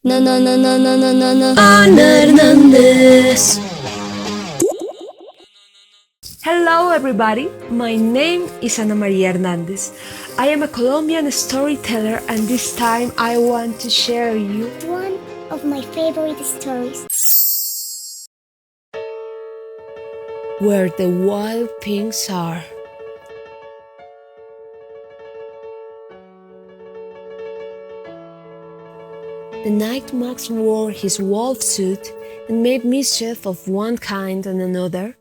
Na na na na na na na na Hernandez. Hello everybody, my name is Ana Maria Hernandez. I am a Colombian storyteller and this time I want to share you one of my favorite stories. Where the wild things are. The night Max wore his wolf suit and made mischief of one kind and another,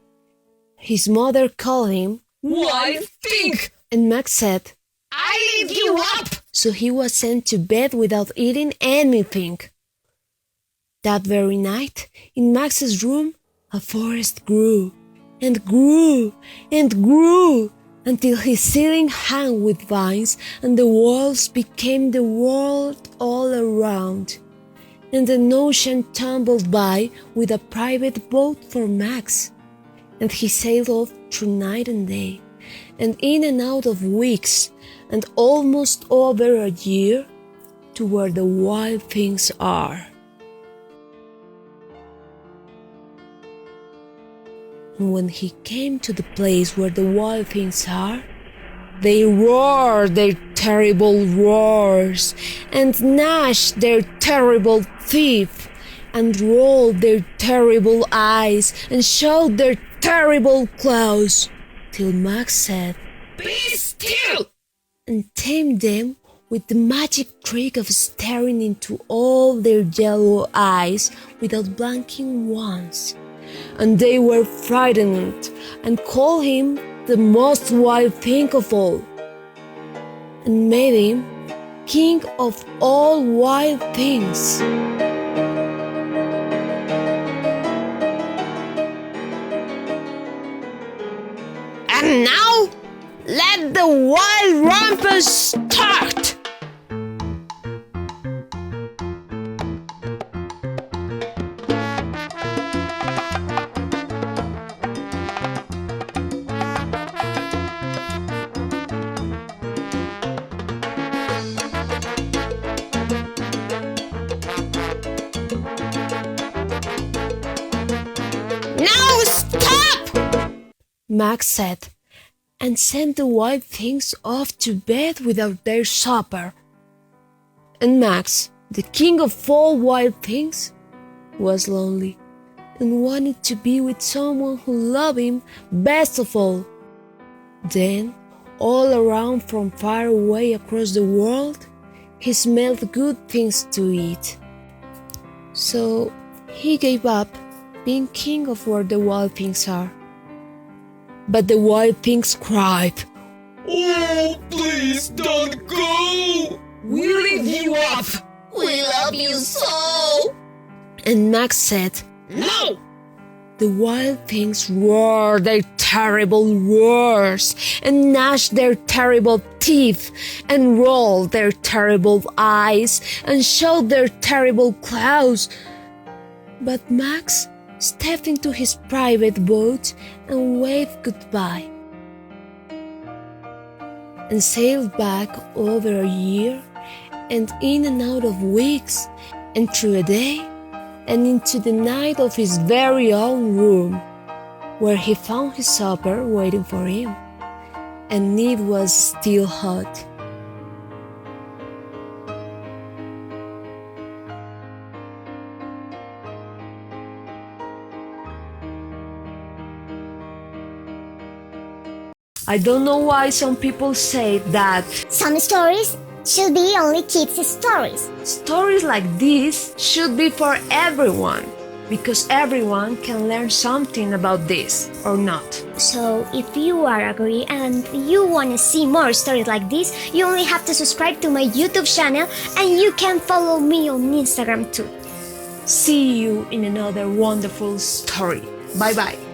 his mother called him Wild thing! and Max said, I leave you up! so he was sent to bed without eating anything. That very night, in Max's room, a forest grew and grew and grew until his ceiling hung with vines and the walls became the world all around. And an ocean tumbled by with a private boat for Max. And he sailed off through night and day, and in and out of weeks, and almost over a year, to where the wild things are. And when he came to the place where the wild things are, they roared their terrible roars, and gnashed their terrible teeth, and rolled their terrible eyes, and showed their terrible claws, till Max said, Be still! and tamed them with the magic trick of staring into all their yellow eyes without blinking once. And they were frightened and called him the most wild thing of all, and made him king of all wild things. And now, let the wild rumpus start! Now stop! Max said, and sent the wild things off to bed without their supper. And Max, the king of all wild things, was lonely and wanted to be with someone who loved him best of all. Then, all around from far away across the world, he smelled good things to eat. So he gave up being king of where the wild things are. But the wild things cried, Oh, please don't go! We leave you up! We love you so! and Max said, No! the wild things roared their terrible roars, and gnashed their terrible teeth, and rolled their terrible eyes, and showed their terrible claws. But Max stepped into his private boat and waved goodbye, and sailed back over a year, and in and out of weeks, and through a day, and into the night of his very own room, where he found his supper waiting for him, and it was still hot. I don't know why some people say that Some stories should be only kids' stories. stories like this should be for everyone, because everyone can learn something about this, or not. So if you are agree and you want to see more stories like this, you only have to subscribe to my YouTube channel and you can follow me on Instagram too. See you in another wonderful story. Bye bye.